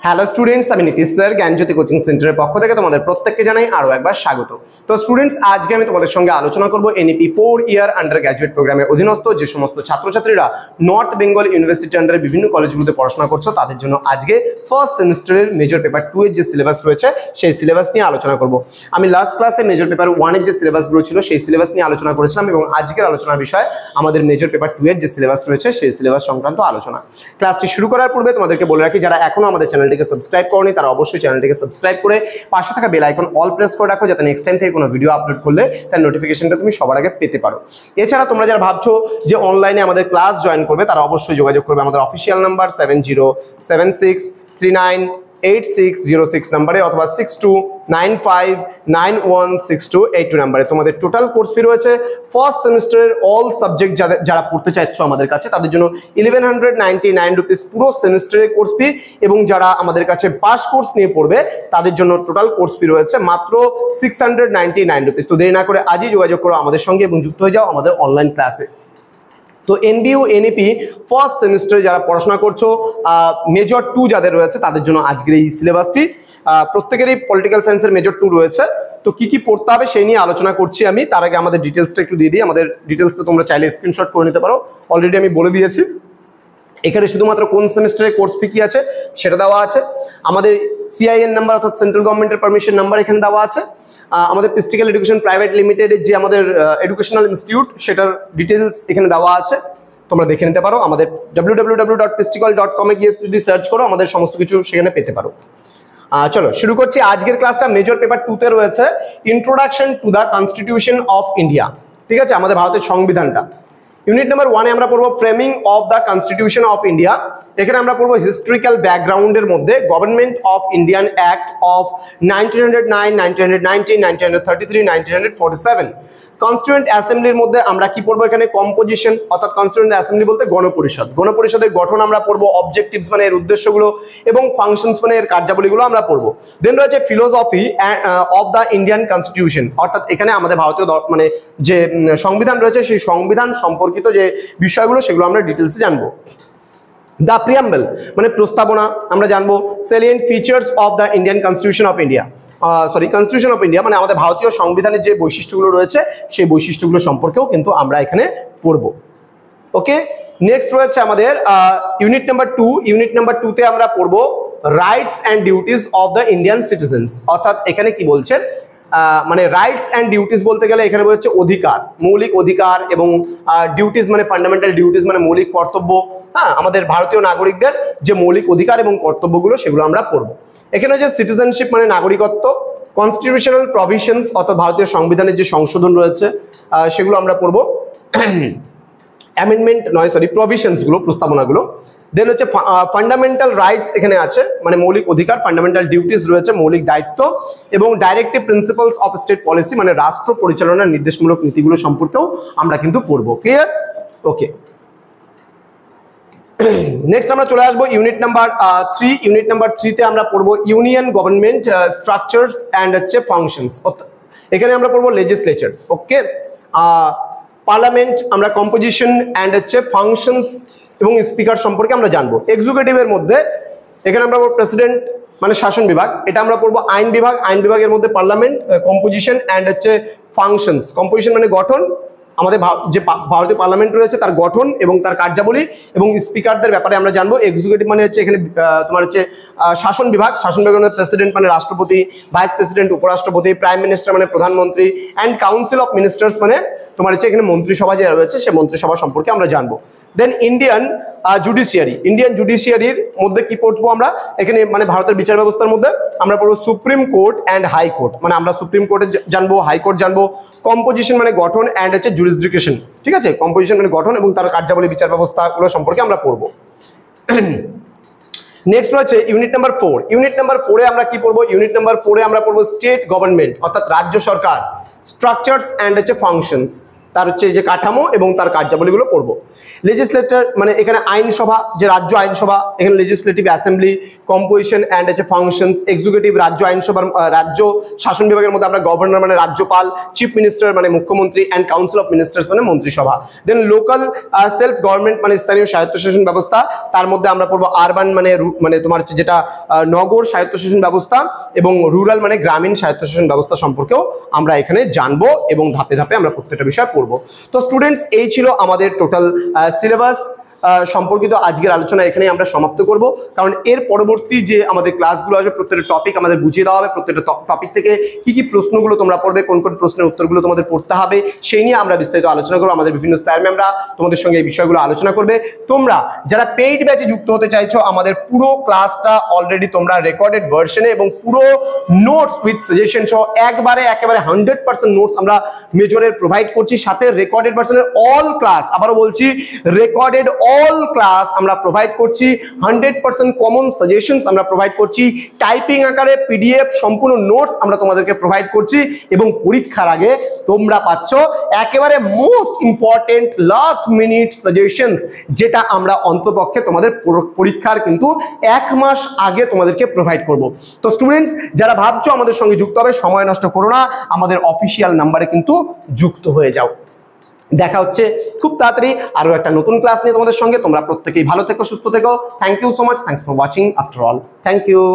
Hello students, আমি Nitish sir জ্ঞানজ্যোতি coaching সেন্টারের পক্ষ থেকে তোমাদের প্রত্যেককে জানাই আরো একবার স্বাগত। তো স্টুডেন্টস, আজকে আমি তোমাদের সঙ্গে আলোচনা করব এনইপি 4 ইয়ার আন্ডার গ্র্যাজুয়েট প্রোগ্রামের অধীনস্থ যে সমস্ত ছাত্রছাত্রীরা নর্থ বেঙ্গল ইউনিভার্সিটি আন্ডারে বিভিন্ন কলেজগুলোতে পড়াশোনা করছো তাদের জন্য আজকে ফার্স্ট সেমিস্টারের মেজর পেপার 2 এর যে সিলেবাস রয়েছে সেই সিলেবাস নিয়ে আলোচনা করব। আমি লাস্ট ক্লাসে মেজর পেপার 1 এর যে সিলেবাসগুলো ছিল সেই সিলেবাস নিয়ে আলোচনা করেছিলাম এবং আজকের আলোচনার বিষয় আমাদের মেজর পেপার 2 এর যে সিলেবাস রয়েছে সেই সিলেবাস সংক্রান্ত আলোচনা। ক্লাসটি শুরু করার পূর্বে তোমাদেরকে বলে রাখি, যারা এখনো আমাদের চ্যানেলটিকে সাবস্ক্রাইব করনি তারা অবশ্যই চ্যানেলটিকে সাবস্ক্রাইব করে পাশে থাকা বেল আইকন অল প্রেস করে রাখো, যাতে নেক্সট টাইম থেকে কোনো ভিডিও আপলোড করলে তার নোটিফিকেশনটা তুমি সবার আগে পেতে পারো। এছাড়া তোমরা যারা ভাবছো যে অনলাইনে আমাদের ক্লাস জয়েন করবে তারা অবশ্যই যোগাযোগ করবে আমাদের অফিসিয়াল নাম্বার 7076398606 নাম্বারে অথবা 6295916282 নাম্বারে। তোমাদের টোটাল কোর্স ফি রয়েছে ফার্স্ট সেমিস্টারের অল সাবজেক্ট যারা পড়তে চাইছো আমাদের কাছে তাদের জন্য 1199 রুপিস পুরো সেমিস্টারের কোর্স ফি, এবং যারা আমাদের কাছে পাস কোর্স নিয়ে পড়বে তাদের জন্য টোটাল কোর্স ফি রয়েছে মাত্র 699 রুপিস। তো দেরি না করে আজই যোগাযোগ করো আমাদের সঙ্গে এবং যুক্ত হয়ে যাও আমাদের অনলাইন ক্লাসে। তো এনবিইউ এনইপি ফার্স্ট সেমিস্টারে যারা পড়াশোনা করছো মেজর 2 যাদের রয়েছে তাদের জন্য আজকের এই সিলেবাসটি। প্রত্যেকেরই পলিটিক্যাল সায়েন্সের মেজর 2 রয়েছে। তো কি কি পড়তে হবে সেই নিয়ে আলোচনা করছি আমি। তার আগে আমাদের ডিটেলসটা একটু দিয়ে দিই। আমাদের ডিটেলসটা তোমরা চাইলে স্ক্রিনশট করে নিতে পারো, অলরেডি আমি বলে দিয়েছি। এখানে শুধুমাত্র কোন সেমিস্টারের কোর্স ফি কি আছে সেটা দেওয়া আছে, আমাদের সিআইএন নাম্বার অর্থাৎ সেন্ট্রাল গভর্নমেন্টের পারমিশন নাম্বার এখানে দেওয়া আছে, আমাদের পিস্টিক্যাল এডুকেশন প্রাইভেট লিমিটেডের যে আমাদের এডুকেশনাল ইনস্টিটিউট সেটার ডিটেলস এখানে দেওয়া আছে, তোমরা দেখে নিতে পারো। আমাদের www.pistical.com এ গিয়ে যদি সার্চ করো আমাদের সমস্ত কিছু সেখানে পেতে পারো। চলো শুরু করছি আজকের ক্লাসটা। মেজর পেপার 2 তে রয়েছে introduction to the constitution of India, ঠিক আছে, আমাদের ভারতের সংবিধানটা। ইউনিট নাম্বার 1 এ আমরা পড়বো framing of the constitution of India. এখানে আমরা পড়বো হিস্ট্রিক্যাল ব্যাকগ্রাউন্ডের মধ্যে government of Indian act of 1909, 1919, 1933, 1947। Constituent অ্যাসেম্বলির মধ্যে আমরা কি পড়বো এখানে কম্পোজিশন, অর্থাৎ কনস্টিটিউয়েন্ট অ্যাসেম্বলি বলতে গণপরিষদ, গণপরিষদের গঠন আমরা পড়বো, অবজেক্টিভস মানে এর উদ্দেশ্যগুলো এবং ফাংশনস মানে এর কার্যাবলীগুলো আমরা পড়বো। দেন রয়েছে philosophy of the Indian constitution, অর্থাৎ এখানে আমাদের ভারতীয় মানে যে সংবিধান রয়েছে সেই সংবিধান সম্পর্কিত যে বিষয়গুলো সেগুলো আমরা ডিটেলসে জানবো। দ্য প্রিয়াম্বল মানে প্রস্তাবনা আমরা জানবো। সেলিয়েন্ট features of the Indian constitution of India, constitution of India মানে আমাদের ভারতীয় সংবিধানের যে বৈশিষ্ট্যগুলো রয়েছে সেই বৈশিষ্ট্যগুলো সম্পর্কেও কিন্তু আমরা এখানে পড়বো। ওকে, নেক্সট রয়েছে আমাদের ইউনিট নাম্বার 2। ইউনিট নাম্বার 2 তে আমরা পড়বো rights and duties of the Indian citizens, অর্থাৎ এখানে কি বলছেন মানে রাইটস অ্যান্ড ডিউটিস বলতে গেলে এখানে বলছে অধিকার, মৌলিক অধিকার, এবং ডিউটিস মানে ফান্ডামেন্টাল ডিউটিস মানে মৌলিক কর্তব্য। হ্যাঁ, আমাদের ভারতীয় নাগরিকদের যে মৌলিক অধিকার এবং কর্তব্যগুলো সেগুলো আমরা পড়বো। এখানে যে সিটিজেনশিপ মানে নাগরিকত্ব, কনস্টিটিউশনাল প্রভিশনস অর্থাৎ ভারতীয় সংবিধানের যে সংশোধন রয়েছে সেগুলো আমরা পড়বো। অ্যামেন্ডমেন্ট প্রভিশনসগুলো, প্রস্তাবনাগুলো। দেন হচ্ছে ফান্ডামেন্টাল রাইটস এখানে আছে মানে মৌলিক অধিকার, ফান্ডামেন্টাল ডিউটিস রয়েছে মৌলিক দায়িত্ব, এবং directive principles of state policy মানে রাষ্ট্র পরিচালনার নির্দেশমূলক নীতিগুলো সম্পর্কেও আমরা কিন্তু পড়বো। ক্লিয়ার? ওকে, নেক্সট আমরা চলে আসবো ইউনিট নাম্বার 3। ইউনিট নাম্বার 3 তে আমরা পড়বো ইউনিয়ন গভর্নমেন্ট স্ট্রাকচারস অ্যান্ড হচ্ছে ফাংশনস। এখানে আমরা পড়বো লেজিসলেচার, ওকে, পার্লামেন্ট, আমরা কম্পোজিশন অ্যান্ড হচ্ছে ফাংশনস এবং স্পিকার সম্পর্কে আমরা জানবো। এক্সিকিউটিভের মধ্যে এখানে আমরা পড়বো প্রেসিডেন্ট মানে শাসন বিভাগ, এটা আমরা পড়বো আইন বিভাগ, আইন বিভাগের মধ্যে পার্লামেন্ট, কম্পোজিশন অ্যান্ড হচ্ছে ফাংশনস। কম্পোজিশন মানে গঠন, আমাদের যে ভারতীয় পার্লামেন্ট রয়েছে তার গঠন এবং তার কার্যাবলী, এবং স্পিকারদের ব্যাপারে আমরা জানবো। এক্সিকিউটিভ মানে হচ্ছে এখানে তোমার হচ্ছে শাসন বিভাগ, শাসন বিভাগের মধ্যে প্রেসিডেন্ট মানে রাষ্ট্রপতি, ভাইস প্রেসিডেন্ট উপরাষ্ট্রপতি, প্রাইম মিনিস্টার মানে প্রধানমন্ত্রী, অ্যান্ড কাউন্সিল অফ মিনিস্টার্স মানে তোমার হচ্ছে এখানে মন্ত্রিসভা যে রয়েছে সেই মন্ত্রিসভা সম্পর্কে আমরা জানবো। দেন ইন্ডিয়ান জুডিশিয়ারি, ইন্ডিয়ান জুডিশিয়ারির মধ্যে কি পড়বো আমরা এখানে মানে ভারতের বিচার ব্যবস্থার মধ্যে আমরা পড়বো supreme court and high court, মানে আমরা সুপ্রিম কোর্টে জানবো, হাইকোর্ট জানবো। কম্পোজিশন মানে গঠন অ্যান্ড হচ্ছে জুরিসডিকশন, ঠিক আছে, কম্পোজিশন মানে গঠন এবং তার কার্যাবলী বিচার ব্যবস্থাগুলো সম্পর্কে আমরা পড়বো। নেক্সট রয়েছে ইউনিট নাম্বার 4। ইউনিট নাম্বার 4 এ আমরা কি পড়বো? ইউনিট নাম্বার 4 এ আমরা পড়বো স্টেট গভর্নমেন্ট অর্থাৎ রাজ্য সরকার, স্ট্রাকচারস অ্যান্ড হচ্ছে ফাংশনস। তার হচ্ছে যে কাঠামো এবং তার কার্যাবলীগুলো পড়বো। লেজিসলেটর মানে এখানে আইনসভা, যে রাজ্য আইনসভা, এখানে লেজিসলেটিভ অ্যাসেম্বলি, কম্পোজিশন অ্যান্ড হচ্ছে ফাংশনস, এক্সিকিউটিভ রাজ্য আইনসভার রাজ্য শাসন বিভাগের মধ্যে আমরা গভর্নর মানে রাজ্যপাল, চিফ মিনিস্টার মানে মুখ্যমন্ত্রী, অ্যান্ড কাউন্সিল অফ মিনিস্টার্স মানে মন্ত্রিসভা। দেন লোকাল সেলফ গভর্নমেন্ট মানে স্থানীয় স্বায়ত্তশাসন ব্যবস্থা, তার মধ্যে আমরা পড়বো আরবান মানে তোমার হচ্ছে যেটা নগর স্বায়ত্তশাসন ব্যবস্থা, এবং রুরাল মানে গ্রামীণ স্বায়ত্তশাসন ব্যবস্থা সম্পর্কেও আমরা এখানে জানবো এবং ধাপে ধাপে আমরা প্রত্যেকটা বিষয় পড়বো। তো স্টুডেন্টস, এই ছিল আমাদের টোটাল সিলেবাস সম্পর্কিত আজকের আলোচনা এখানেই আমরা সমাপ্ত করব, কারণ এর পরবর্তী যে আমাদের ক্লাসগুলো আসবে প্রত্যেকটা টপিক আমাদের বুঝিয়ে দেওয়া হবে, প্রত্যেকটা টপিক থেকে কি কি প্রশ্নগুলো তোমরা পড়বে, কোন কোন প্রশ্নের উত্তরগুলো তোমাদের পড়তে হবে, সেই নিয়ে আমরা বিস্তারিত আলোচনা করবো। আমাদের বিভিন্ন স্যার ম্যামরা তোমাদের সঙ্গে এই বিষয়গুলো আলোচনা করবে। তোমরা যারা পেইড ব্যাচে যুক্ত হতে চাইছো, আমাদের পুরো ক্লাসটা অলরেডি তোমরা রেকর্ডেড ভার্সনে এবং পুরো নোটস উইথ সাজেশন সহ একেবারে 100% নোটস আমরা মেজরের প্রোভাইড করছি, সাথে রেকর্ডেড ভার্সনের অল ক্লাস, আবারও বলছি রেকর্ডেড অল ক্লাস আমরা প্রোভাইড করছি, 100% কমন সাজেশনস আমরা প্রোভাইড করছি, টাইপিং আকারে পিডিএফ সম্পূর্ণ নোটস আমরা তোমাদেরকে প্রোভাইড করছি, এবং পরীক্ষার আগে তোমরা পাচ্ছ একেবারে most important last minute suggestions, যেটা আমরা অন্তপক্ষে তোমাদের পরীক্ষার কিন্তু 1 মাস আগে তোমাদেরকে প্রোভাইড করব। তো স্টুডেন্টস, যারা ভাবছো আমাদের সঙ্গে যুক্ত হবে, সময় নষ্ট করো না, আমাদের অফিসিয়াল নাম্বারে কিন্তু যুক্ত হয়ে যাও। দেখা হচ্ছে খুব তাড়াতাড়ি আরো একটা নতুন ক্লাস নিয়ে তোমাদের সঙ্গে। তোমরা প্রত্যেকেই ভালো থেকো, সুস্থ থেকো। Thank you so much, thanks for watching after all, thank you.